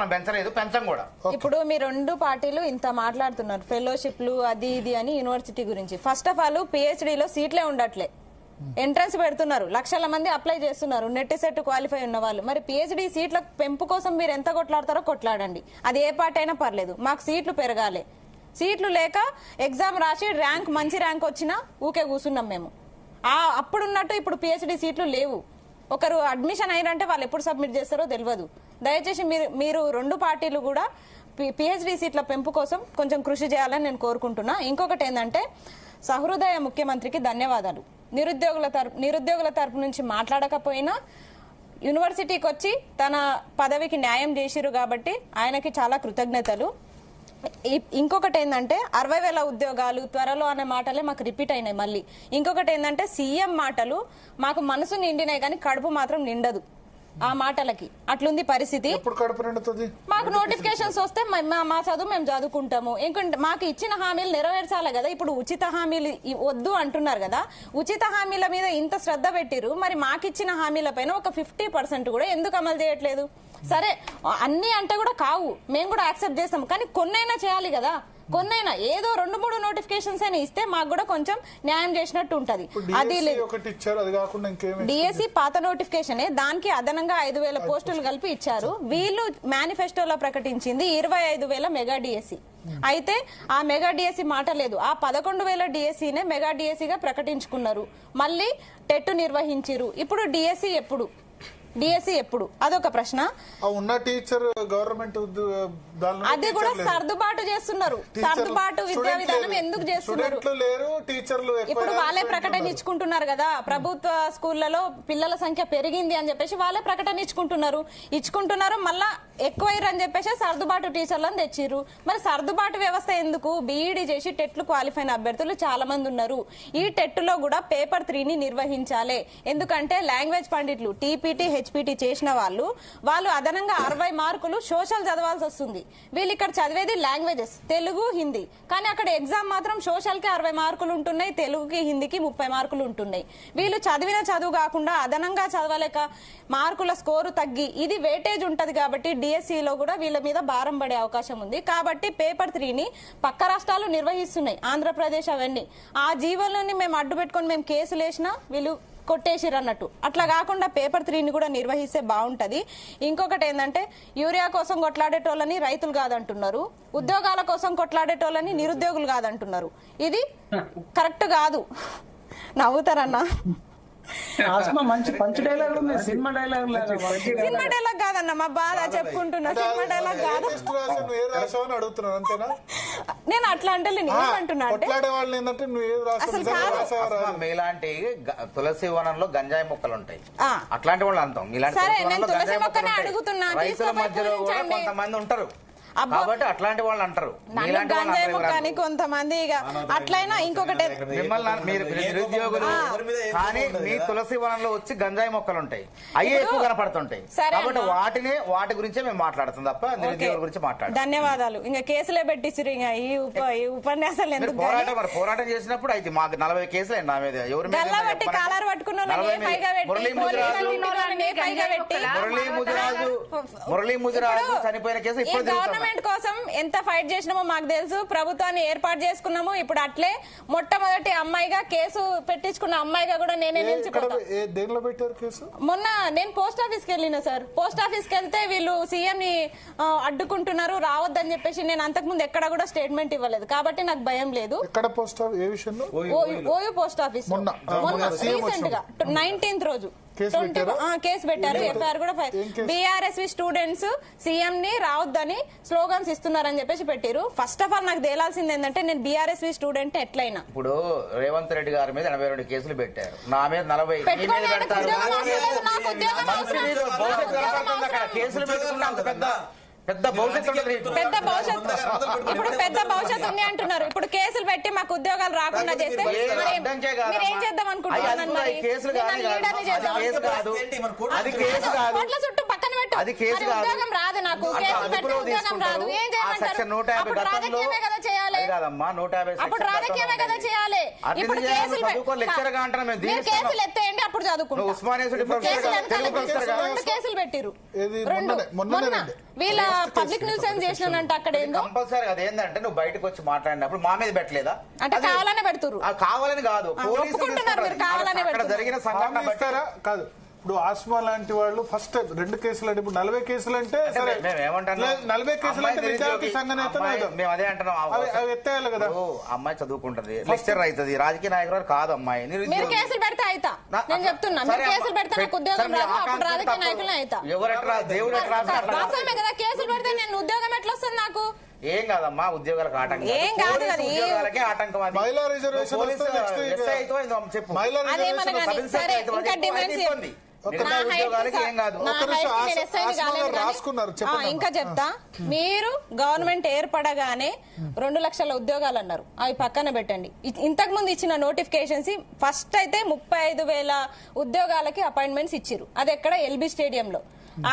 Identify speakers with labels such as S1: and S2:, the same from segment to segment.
S1: మనం పెంచలేదు, పెంచం కూడా.
S2: ఇప్పుడు మీ రెండు పార్టీలు ఇంత మాట్లాడుతున్నారు ఫెలోషిప్లు అది ఇది అని యూనివర్సిటీ గురించి. ఫస్ట్ ఆఫ్ ఆల్ పిహెచ్డీలో సీట్లే ఉండట్లే, ఎంట్రన్స్ పెడుతున్నారు, లక్షల మంది అప్లై చేస్తున్నారు నెట్ సెట్ క్వాలిఫై ఉన్న వాళ్ళు. మరి పిహెచ్డీ సీట్ల పెంపు కోసం మీరు ఎంత కొట్లాడతారో కొట్లాడండి, అది ఏ పార్టీ అయినా పర్లేదు. మాకు సీట్లు పెరగాలి. సీట్లు లేక ఎగ్జామ్ రాసి ర్యాంక్ మంచి ర్యాంక్ వచ్చినా ఊకే కూర్చున్నాం మేము. అప్పుడున్నట్టు ఇప్పుడు పిహెచ్డీ సీట్లు లేవు. ఒకరు అడ్మిషన్ అయినంటే వాళ్ళు ఎప్పుడు సబ్మిట్ చేస్తారో తెలియదు. దయచేసి మీరు రెండు పార్టీలు కూడా పిహెచ్డీ సీట్ల పెంపు కోసం కొంచెం కృషి చేయాలని నేను కోరుకుంటున్నా. ఇంకొకటి ఏంటంటే సహృదయ ముఖ్యమంత్రికి ధన్యవాదాలు. నిరుద్యోగుల తరపు నుంచి మాట్లాడకపోయినా యూనివర్సిటీకి వచ్చి తన పదవికి న్యాయం చేసిరు కాబట్టి ఆయనకి చాలా కృతజ్ఞతలు. ఇంకొకటి ఏంటంటే 60,000 ఉద్యోగాలు త్వరలో అనే మాటలే మాకు రిపీట్ అయినాయి మళ్ళీ. ఇంకొకటి ఏంటంటే సీఎం మాటలు మాకు మనసు నిండినాయి కానీ కడుపు మాత్రం నిండదు ఆ మాటలకి. అట్లుంది పరిస్థితి. మాకు నోటిఫికేషన్స్ వస్తే మా చదువు మేము చదువుకుంటాము. ఇంకొంటే మాకు ఇచ్చిన హామీలు నెరవేర్చాలి కదా. ఇప్పుడు ఉచిత హామీలు వద్దు అంటున్నారు కదా, ఉచిత హామీల మీద ఇంత శ్రద్ధ పెట్టిరు, మరి మాకిచ్చిన హామీల పైన ఒక 50% కూడా ఎందుకు అమలు చేయట్లేదు? సరే అన్ని అంటే కూడా కావు, మేము కూడా యాక్సెప్ట్ చేస్తాం, కానీ కొన్నైనా చేయాలి కదా. కొన్నైనా ఏదో 2-3 నోటిఫికేషన్స్ అయినా ఇస్తే మాకు కూడా కొంచెం న్యాయం చేసినట్టు ఉంటది. అది డిఎస్సి పాత నోటిఫికేషనే, దానికి అదనంగా 5,000 పోస్టులు కలిపి ఇచ్చారు. వీళ్ళు మేనిఫెస్టోలో ప్రకటించింది 25,000 మెగా డిఎస్సి. అయితే ఆ మెగా డిఎస్సి మాట లేదు. ఆ 11,000 డిఎస్సినే మెగా డిఎస్సిగా ప్రకటించుకున్నారు. మళ్ళీ టెట్ నిర్వహించారు. ఇప్పుడు డిఎస్సి ఎప్పుడు అదొక ప్రశ్న.
S3: ఉన్న టీచర్ గవర్నమెంట్
S2: అది కూడా సర్దుబాటు చేస్తున్నారు. సర్దుబాటు విద్యా విధానం ఎందుకు చేస్తున్నారు? ఇప్పుడు వాళ్ళే ప్రకటన ఇచ్చుకుంటున్నారు కదా, ప్రభుత్వ స్కూళ్లలో పిల్లల సంఖ్య పెరిగింది అని చెప్పేసి వాళ్ళే ప్రకటన ఇచ్చుకుంటున్నారు. మళ్ళా ఎక్కువైరు అని చెప్పేసి సర్దుబాటు టీచర్లను తెచ్చిర్రు. మరి సర్దుబాటు వ్యవస్థ ఎందుకు? బీఈడీ చేసి టెట్లు క్వాలిఫై అయిన అభ్యర్థులు చాలా మంది ఉన్నారు. ఈ టెట్ లో కూడా పేపర్ 3ని నిర్వహించాలి. ఎందుకంటే లాంగ్వేజ్ పండిట్లు టీపీటీ హెచ్పీటీ చేసిన వాళ్ళు అదనంగా 60 మార్కులు సోషల్ చదవాల్సి వస్తుంది. వీళ్ళు ఇక్కడ చదివేది లాంగ్వేజెస్ తెలుగు హిందీ, కానీ అక్కడ ఎగ్జామ్ మాత్రం సోషల్ కి 60 మార్కులు ఉంటున్నాయి, తెలుగుకి హిందీకి 30 మార్కులు ఉంటున్నాయి. వీళ్ళు చదివిన చదువు కాకుండా అదనంగా చదవలేక మార్కుల స్కోరు తగ్గి ఇది వెయిటేజ్ ఉంటది కాబట్టి డిఎస్సిలో కూడా వీళ్ళ మీద భారం పడే అవకాశం ఉంది. కాబట్టి పేపర్ 3ని పక్క రాష్ట్రాలు నిర్వహిస్తున్నాయి, ఆంధ్రప్రదేశ్ అవన్నీ. ఆ జీవోలని మేము అడ్డు పెట్టుకొని మేము కేసులు వేసినా వీళ్ళు కొట్టేసిరు అన్నట్టు. అట్లా కాకుండా పేపర్ 3ని కూడా నిర్వహిస్తే బాగుంటది. ఇంకొకటి ఏంటంటే యూరియా కోసం కొట్లాడేటోళ్ళని రైతులు కాదంటున్నారు, ఉద్యోగాల కోసం కొట్లాడేటోళ్ళని నిరుద్యోగులు కాదంటున్నారు. ఇది కరెక్ట్ కాదు. నవ్వుతారన్నా.
S4: మంచి పంచ్ డైలాగ్ ఉంది, సినిమా డైలాగ్
S2: కాదన్న, మా బాధ చెప్పుకుంటున్నా. సినిమా డైలాగ్ కాదు. నేను అట్లా అంటే ఏమంటున్నా అంటే
S1: మీలాంటి తులసి వనంలో గంజాయి మొక్కలు ఉంటాయి, అట్లాంటి వాళ్ళు అంటాం.
S2: సరే నేను తులసి మొక్కనే అడుగుతున్నా.
S1: రైతుల మధ్యలో కూడా కొంతమంది ఉంటారు కాబట్టి అట్లాంటి వాళ్ళు అంటారు.
S2: కానీ కొంతమంది అట్లయినా ఇంకొకటి
S1: నిరుద్యోగులు కానీ మీ తులసి వనంలో వచ్చి గంజాయి మొక్కలు ఉంటాయి, అయ్యే ఎక్కువ కనపడుతుంటాయి. కాబట్టి వాటి గురించే మేము మాట్లాడుతాం తప్ప నిరుద్యోగుల గురించి మాట్లాడాలి.
S2: ధన్యవాదాలు. ఇంకా కేసులే పెట్టించారు. ఇంకా ఈ ఉపన్యాసాలు ఎందుకు?
S1: పోరాటం చేసినప్పుడు అయితే మాకు 40 కేసులు నా మీద. ఎవరి
S2: బట్టి కాలర్ పట్టుకున్న
S1: మురళీ ముదిరాజు చనిపోయిన కేసు ఇప్పుడు
S2: గవర్నమెంట్ కోసం ఎంత ఫైట్ చేసినామో మాకు తెలుసు. ప్రభుత్వాన్ని ఏర్పాటు చేసుకున్నాము. ఇప్పుడు అట్లే మొట్టమొదటి అమ్మాయిగా కేసు పెట్టించుకున్న అమ్మాయిగా కూడా నేనే నిలిచిపోతాను. మొన్న నేను పోస్ట్ ఆఫీస్ కి వెళ్ళిన సార్. పోస్ట్ ఆఫీస్ కి వెళ్తే వీళ్ళు సీఎం ని అడ్డుకుంటున్నారు రావద్దని చెప్పేసి నేను అంతకుముందు ఎక్కడ కూడా స్టేట్మెంట్ ఇవ్వలేదు కాబట్టి నాకు భయం లేదు. ఓయూ పోస్ట్ ఆఫీస్ మొన్న రీసెంట్ గా 19th రోజు కేసు పెట్టారు. ఎఫ్ఐఆర్ కూడా బీఆర్ఎస్వి స్టూడెంట్స్ సీఎం ని రావద్దని స్లోగన్స్ ఇస్తున్నారని చెప్పేసి పెట్టారు. ఫస్ట్ ఆఫ్ ఆల్ నాకు తేలాల్సింది ఏంటంటే నేను బీఆర్ఎస్వి స్టూడెంట్ ఎట్లయినా.
S1: ఇప్పుడు రేవంత్ రెడ్డి గారి మీద 82 కేసులు పెట్టారు, నా మీద 40 కేసులు పెట్టుకున్నా పెద్ద భవిష్యత్తు ఇప్పుడు పెద్ద భవిష్యత్తు ఉంది అంటున్నారు. ఇప్పుడు కేసులు పెట్టి మాకు ఉద్యోగాలు రాకుండా చేస్తే మీరేం చేద్దాం అనుకుంటున్నాను? చుట్టూ పక్కన పెట్టు, ఉద్యోగం రాదు నాకు, కేసులు పెట్టి ఉద్యోగం రాదు, ఏం చేయమంటారు? రాజకీయమే కదా చేయాలి.
S2: చేయాలి?
S5: కాదమ్మా 150
S2: అప్పుడు రాజకీయమే కదా చేయాలి. ఇప్పుడు మీరు కేసులు ఎత్తేయండి, అప్పుడు చదువుకుంటాం. రెండు కేసులు పెట్టిరు వీళ్ళ పబ్లిక్ న్యూసెన్స్ చేసినంటే అక్కడ ఏందో
S5: కంపల్సరీ అదేంటంటే నువ్వు బయటకు వచ్చి మాట్లాడినప్పుడు మా మీద పెట్టలేదా?
S2: అంటే కావాలనే పెడుతురు.
S5: కావాలని కాదు,
S2: ఒప్పుకుంటున్నారు మీరు కావాలనే
S5: అక్కడ జరిగిన సంఘటన
S3: ఇస్తారా? కాదు, ఇప్పుడు ఆస్మా లాంటి వాళ్ళు ఫస్ట్ 2 కేసులు అంటే ఇప్పుడు 40 కేసులు అంటే సరే, 40 కేసులు అంటే విద్యార్థి సంఘం
S5: మేము అదే అంటున్నాం.
S3: అవి ఎత్తేయాలి కదా.
S5: అమ్మాయి చదువుకుంటది, లెక్చర్ అవుతుంది, రాజకీయ నాయకురాలు కాదు అమ్మాయి.
S2: మీరు కేసులు పెడితే అయితా, నేను చెప్తున్నా. మీరు కేసులు పెడితే నాకు ఉద్యోగం రాదు, అప్పుడు రాజకీయ నాయకులే అయితా.
S5: ఎవరెట్రా దేవుడు
S2: వాస్తవమే కదా, కేసులు పెడితే నేను ఉద్యోగం ఎట్లా వస్తుంది నాకు?
S5: ఏం కాదమ్మా, ఉద్యోగాలకు ఆటంకం,
S2: ఏం కాదు కదా,
S5: ఉద్యోగాలకే ఆటంకం. అది
S3: మహిళా రిజర్వేషన్
S5: చెప్పు,
S2: అదే మనకి సరే ఇంకా డిమాండ్స్ ఇంకా చెప్తా. మీరు గవర్నమెంట్ ఏర్పడగానే 2 లక్షల ఉద్యోగాలు అన్నారు, అవి పక్కన పెట్టండి. ఇంతకు ముందు ఇచ్చిన నోటిఫికేషన్స్ ఫస్ట్ అయితే 35,000 ఉద్యోగాలకి అపాయింట్మెంట్స్ ఇచ్చిరు. అది ఎక్కడ? ఎల్బీ స్టేడియంలో.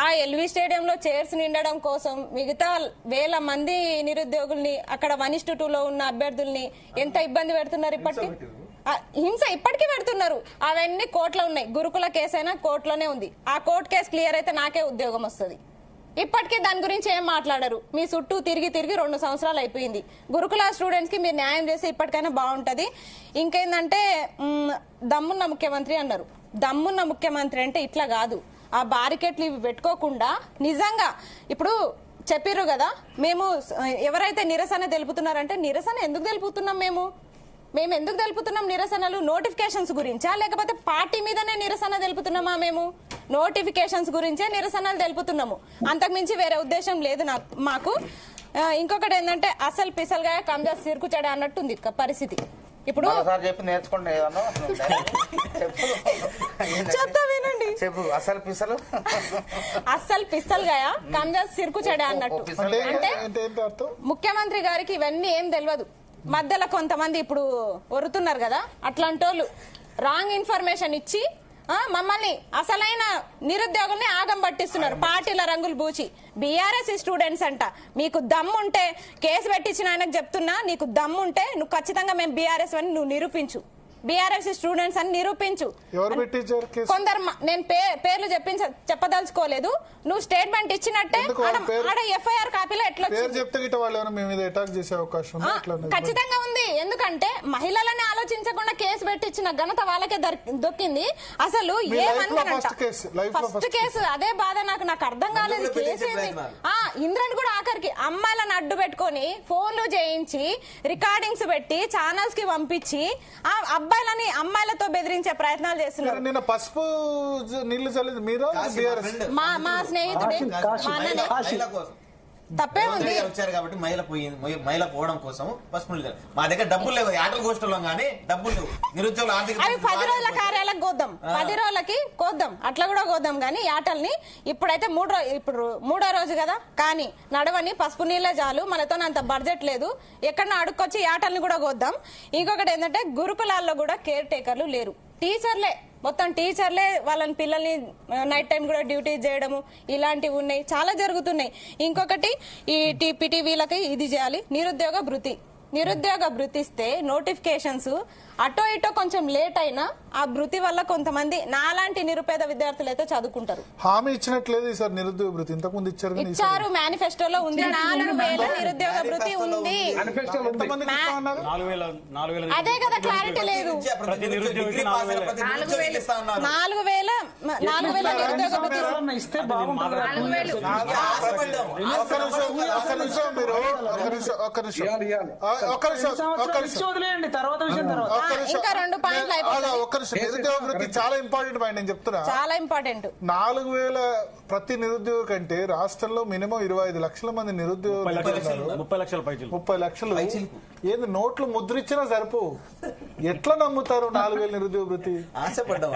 S2: ఆ ఎల్బీ స్టేడియంలో చైర్స్ నిండడం కోసం మిగతా 1000 మంది నిరుద్యోగుల్ని, అక్కడ 1:2 లో ఉన్న అభ్యర్థుల్ని ఎంత ఇబ్బంది పెడుతున్నారు ఇప్పటికీ. హింస ఇప్పటికీ పెడుతున్నారు. అవన్నీ కోర్టులో ఉన్నాయి. గురుకుల కేసు అయినా కోర్టులోనే ఉంది. ఆ కోర్టు కేసు క్లియర్ అయితే నాకే ఉద్యోగం వస్తుంది. ఇప్పటికీ దాని గురించి ఏం మాట్లాడరు. మీ చుట్టూ తిరిగి 2 సంవత్సరాలు అయిపోయింది. గురుకుల స్టూడెంట్స్ కి మీరు న్యాయం చేస్తే ఇప్పటికైనా బాగుంటది. ఇంకేందంటే దమ్మున్న ముఖ్యమంత్రి అన్నారు. దమ్మున్న ముఖ్యమంత్రి అంటే ఇట్లా కాదు, ఆ బారికెట్లు ఇవి పెట్టుకోకుండా నిజంగా ఇప్పుడు చెప్పిర్రు కదా, మేము ఎవరైతే నిరసన తెలుపుతున్నారంటే నిరసన ఎందుకు తెలుపుతున్నాం? మేము ఎందుకు తెలుపుతున్నాం నిరసనలు? నోటిఫికేషన్స్ గురించా, లేకపోతే పార్టీ మీదనే నిరసన తెలుపుతున్నామా? మేము నోటిఫికేషన్స్ గురించే నిరసనలు తెలుపుతున్నాము, అంతకుమించి వేరే ఉద్దేశం లేదు మాకు. ఇంకొకటి ఏంటంటే అసలు పిసలుగా కంజా సిరుకుచాడే అన్నట్టుంది పరిస్థితి. ఇప్పుడు చెప్తా వినండి,
S5: అసలు
S2: పిస్తలుగా కంజా సిరుకుచాడే అన్నట్టు. అంటే ముఖ్యమంత్రి గారికి ఇవన్నీ ఏం తెలియదు. మధ్యలో కొంతమంది ఇప్పుడు వరుతున్నారు కదా, అట్లాంటి వాళ్ళు రాంగ్ ఇన్ఫర్మేషన్ ఇచ్చి మమ్మల్ని అసలైన నిరుద్యోగుల్ని ఆగం పట్టిస్తున్నారు. పార్టీల రంగులు పూచి బీఆర్ఎస్ స్టూడెంట్స్ అంట. మీకు దమ్ముంటే కేసు పెట్టించిన ఆయనకు చెప్తున్నా, నీకు దమ్ముంటే నువ్వు ఖచ్చితంగా మేము బీఆర్ఎస్ అని నువ్వు నిరూపించు. బీఆర్ఎస్ స్టూడెంట్స్ అని నిరూపించు. కొందరు నేను పేర్లు చెప్పదలుచుకోలేదు. నువ్వు స్టేట్మెంట్ ఇచ్చినట్టే ఎఫ్ఐఆర్ కాపీలో ఎట్లా ఖచ్చితంగా ఉంది. ఎందుకంటే మహిళలని ఆలోచించకుండా కేసు పెట్టించిన ఘనత వాళ్ళకే దొక్కింది. అసలు ఫస్ట్ కేసు అదే బాధ. నాకు అర్థం కాలేదు. కేసు ఇంద్రన్ కూడా ఆఖరికి అమ్మాయిలను అడ్డు పెట్టుకొని ఫోన్లు చేయించి రికార్డింగ్స్ పెట్టి ఛానల్స్ కి పంపించి ఆ అబ్బాయిలని అమ్మాయిలతో బెదిరించే ప్రయత్నాలు చేస్తున్నారు.
S3: నిన్న పసుపు నీళ్లు చల్లింది మీరు,
S2: మా స్నేహితుడే, తప్పే ఉంది.
S6: వచ్చారు కాబట్టి మహిళ పోవడం కోసం పసుపు నీళ్ళు. మా దగ్గర డబ్బులు లేవు, ఆటల గోష్ఠుల్లో గానీ డబ్బులు లేవు. నిరుద్యోగులు
S2: అవి 10 రోజుల కార్యాలకు కోద్దాం, 10 రోజులకి కోద్దాం, అట్లా కూడా కోద్దాం. గానీ ఆటల్ని ఇప్పుడైతే ఇప్పుడు 3వ రోజు కదా, కానీ నడవని పసుపు నీళ్ళే చాలు, మనతో అంత బడ్జెట్ లేదు. ఎక్కడన్నా అడుక్కొచ్చి ఆటల్ని కూడా కోద్దాం. ఇంకొకటి ఏంటంటే గురుకులాల్లో కూడా కేర్ టేకర్లు లేరు. టీచర్లే, మొత్తం టీచర్లే వాళ్ళని పిల్లల్ని నైట్ టైం కూడా డ్యూటీ చేయడము ఇలాంటివి ఉన్నాయి, చాలా జరుగుతున్నాయి. ఇంకొకటి ఈ టీపీటీ వీళ్ళకి ఇది చేయాలి, నిరుద్యోగ భృతి. నిరుద్యోగ భృతి ఇస్తే నోటిఫికేషన్స్ అటో ఇటో కొంచెం లేట్ అయినా ఆ భృతి వల్ల కొంతమంది నాలాంటి నిరుపేద విద్యార్థులు అయితే చదువుకుంటారు.
S3: హామీ ఇచ్చినట్లేదు సార్ నిరుద్యోగ భృతి, ఇంతకు ముందు
S2: ఇచ్చారు, మేనిఫెస్టోలో ఉంది. 4,000 నిరుద్యోగ భృతి ఉంది. అదే కదా క్లారిటీ లేదు. 4,000 నిరుద్యోగ భృతి
S4: ఇస్తే బాగుంటుంది. వదిలేయండి, తర్వాత విషయం తర్వాత.
S2: ఇంకా 2 పాయింట్లు
S3: నిరుద్యోగ వృత్తి చాలా ఇంపార్టెంట్ పాయింట్ నేను చెప్తున్నా,
S2: చాలా ఇంపార్టెంట్.
S3: 4,000 ప్రతి నిరుద్యోగ కంటే రాష్ట్రంలో మినిమం 25 లక్షల మంది నిరుద్యోగులు, 30 లక్షలు ఏంది నోట్లు ముద్రిచ్చినా సరిపో. ఎట్లా నమ్ముతారు 4,000 నిరుద్యోగ వృత్తి?
S6: ఆశపడ్డాం.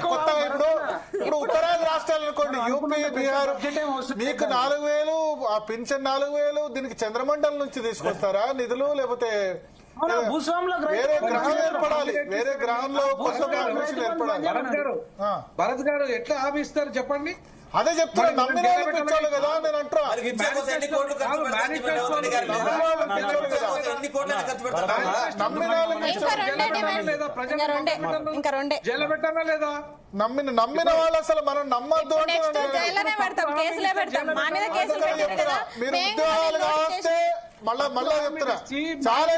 S3: కొత్తగా ఇప్పుడు ఉత్తరాది రాష్ట్రాలు అనుకోండి, యూపీ, బీహార్, మీకు 4,000 ఆ పింఛన్ 4,000 దీనికి చంద్రమండలం నుంచి తీసుకొస్తారా నిధులు, లేకపోతే
S4: అవునా, భూస్వాములకు రైతు
S3: వేరే
S4: బంధు
S3: గ్రహం
S4: ఇచ్చారు.
S3: ఏర్పడాలి, వేరే గ్రహంలో కొత్త పాపులేషన్ ఏర్పడాలి.
S7: భరత్ గారు ఎట్లా ఆపిస్తారు చెప్పండి.
S3: అదే చెప్తున్నా, నమ్మిన వాళ్ళు పిచ్చోళ్ళు కదా నేను అంటున్నా.
S6: మరి విద్య కోసం ఎన్ని కోట్లు ఖర్చు పెడతారని చెప్పి రేవంత్ రెడ్డి గారు లేదా? విద్య కోసం ఎన్ని కోట్లు ఖర్చు పెడతారా?
S3: నమ్మిన వాళ్ళకి
S2: ఇంకా రెండే డిమాండ్స్. ఇంకా రెండే
S7: జైలు పెట్టారా లేదా?
S3: నమ్మిన వాళ్ళు అసలు మనం నమ్మద్దు
S2: నెక్స్ట్
S3: అంటున్నాను.
S2: జైల్లోనే పెడతాం, కేసులే పెడతాం. మా మీద కేసులు
S3: అందుకని
S2: పెట్టారు
S3: చెప్తున్నా,
S2: కదా,
S3: మీరు
S2: మేము
S3: ఉద్యోగాలు
S2: కూడా
S3: కావస్తే మళ్ళా చెప్తున్నా, చాలా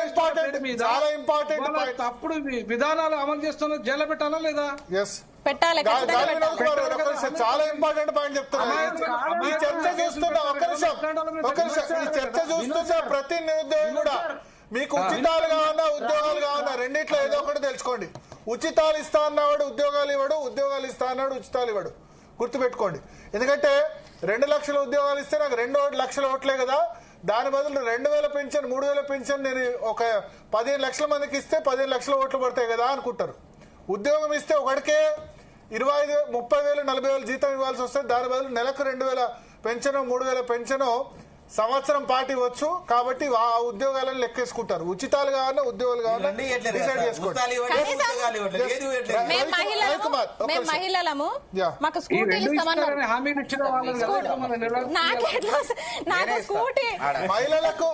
S3: ఇంపార్టెంట్ పాయింట్.
S7: తప్పుడు విధానాలు అమలు చేస్తున్న జైలు పెట్టాలా లేదా?
S3: ఎస్,
S2: పెట్టాలి, ఖచ్చితంగా
S3: గాలి
S2: పెట్టాలి.
S3: వినోద్ కుమార్ గారు, ఒక్క నిమిషం, చాలా ఇంపార్టెంట్ పాయింట్ చెప్తున్నా. ఈ చర్చ చూస్తున్నా, ఒక్క నిమిషం, ఈ చర్చ చూస్తున్నా ప్రతి నిరుద్యోగి కూడా మీకు ఉచితాలు కావాలన్నా ఉద్యోగాలు కావాలన్నా రెండిట్లో ఏదో ఒకటి తెలుసుకోండి. ఉచితాలు ఇస్తా అన్నవాడు ఉద్యోగాలు ఇవ్వడు, ఉద్యోగాలు ఇస్తా అన్నాడు ఉచితాలు ఇవ్వడు. గుర్తుపెట్టుకోండి. ఎందుకంటే 2 లక్షల ఉద్యోగాలు ఇస్తే నాకు 2 లక్షల ఓట్లే కదా, దాని బదులు 2,000 పెన్షన్ 3,000 పెన్షన్ నేను ఒక 15 లక్షల మందికి ఇస్తే 15 లక్షల ఓట్లు పడతాయి కదా అనుకుంటారు. ఉద్యోగం ఇస్తే ఒకడికే 25,000, 30,000, 40,000 జీతం ఇవ్వాల్సి వస్తే దాని బదులు నెలకు 2,000 పెన్షన్ 3,000 పెన్షన్ సంవత్సరం పాటు ఇవ్వచ్చు. కాబట్టి ఆ ఉద్యోగాలను లెక్కేసుకుంటారు. ఉచితాలు కావాలన్నా ఉద్యోగాలు కావాలన్నా
S6: ఇవన్నీ ఇవ్వట్లేదు
S3: డిసైడ్
S6: కదా.
S3: చేసుకోండి.
S6: ఉచితాలు ఇవ్వట్లేదు, ఉద్యోగాలు ఇవ్వట్లేదు, ఏది ఇవ్వట్లేదు.
S2: మేము మహిళలము,
S3: రవికుమార్, ఒక్క
S2: మేము
S3: నిమిషం.
S2: మహిళలము,
S3: యా.
S2: మాకు
S7: ఈ
S2: స్కూటీలు
S7: రెండు
S2: ఇస్తామన్నారు.
S7: ఇస్తారని హామీలు ఇచ్చిన వాళ్ళని కదా మన నిర్వాహకులు.
S2: నాకు స్కూటీ
S3: మహిళలకు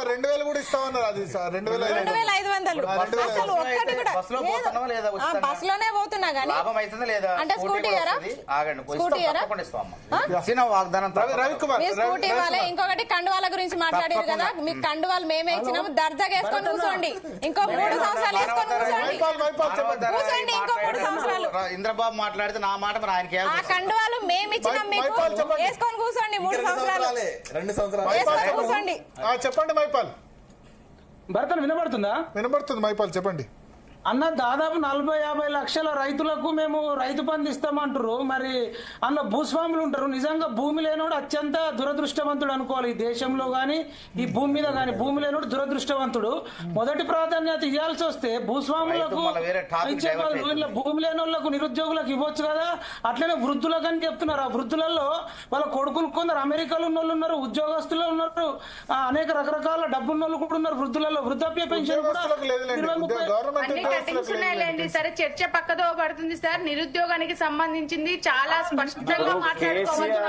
S3: 2,000 కూడా ఇస్తామన్నారు. అది 2,500.
S2: 2,500 అసలు ఒక్కటి కూడా
S5: బస్సులో పోతున్నావా లేదా?
S2: ఆ, బస్సులోనే పోతున్నా గానీ
S5: లాభం అవుతుందా లేదా?
S2: అంటే స్కూటీ ఇయ్యరా?
S5: ఆగండి,
S2: స్కూటీ ఇయ్యరా?
S5: తప్పకుండా ఇస్తామమ్మా. ఇచ్చిన వాగ్దానం
S3: రవికుమార్,
S2: మీ స్కూటీ ఇవ్వాలి. ఇంకొకటి కండువాల గురించి మాట్లాడారు కదా, మీకు కండువాలు మేమే ఇచ్చినాము, దర్జాగా వేసుకొని కూర్చోండి. ఇంకో 3 సంవత్సరాలు వేసుకొని కూర్చోండి. కూర్చోండి ఇంకో 3 సంవత్సరాలు.
S5: ఇంద్రబాబు మాట్లాడితే నా మాట మరి ఆయనకి
S2: ఆ కండువాలు మేము ఇచ్చినాం మీకు, వేసుకొని కూర్చోండి 3 సంవత్సరాలు
S6: 2 సంవత్సరాలు
S2: వేసుకొని కూర్చోండి.
S3: చెప్పండి మైపాల్.
S4: భరతను వినబడుతుందా?
S3: వినబడుతుంది మైపాల్, చెప్పండి.
S4: అన్న దాదాపు 40-50 లక్షల రైతులకు మేము రైతు బంధు ఇస్తామంటారు. మరి అందులో భూస్వాములు ఉంటారు. నిజంగా భూమి లేనోడు అత్యంత దురదృష్టవంతుడు అనుకోవాలి ఈ దేశంలో గాని, ఈ భూమి మీద గాని. భూమి లేనోడు దురదృష్టవంతుడు. మొదటి ప్రాధాన్యత ఇవ్వాల్సి వస్తే భూస్వాములకు ఇచ్చే వాళ్ళు, వీళ్ళ భూమి లేని వాళ్ళకు నిరుద్యోగులకు ఇవ్వచ్చు కదా. అట్లనే వృద్ధులకు అని చెప్తున్నారు. ఆ వృద్ధులలో వాళ్ళ కొడుకులు కొందరు అమెరికాలో ఉన్న వాళ్ళు ఉన్నారు, ఉద్యోగస్తులు ఉన్నారు, అనేక రకరకాల డబ్బున్న వాళ్ళు కూడా ఉన్నారు. వృద్ధులలో వృద్ధాప్య పెన్షన్ కూడా 20-30
S8: ఉన్నాయిలేండి. సరే, చర్చ పక్కదో పడుతుంది సార్. నిరుద్యోగానికి సంబంధించింది చాలా స్పష్టంగా మాట్లాడుకోవచ్చు.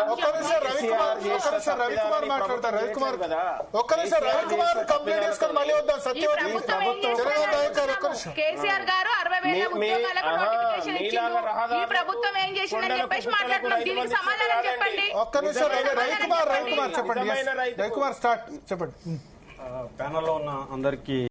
S8: కేసీఆర్ గారు 60,000 ఉద్యోగాలకు నోటిఫికేషన్ ఇచ్చింది. ఈ ప్రభుత్వం ఏం చేసిందని చెప్పేసి మాట్లాడుతున్నాం. దీనికి సమాధానం చెప్పండి.
S3: ఒక్క నిమిషం రవికుమార్ చెప్పండి. రవికుమార్ స్టార్ట్ చెప్పండి.
S9: ప్యానెల్లో ఉన్న అందరికీ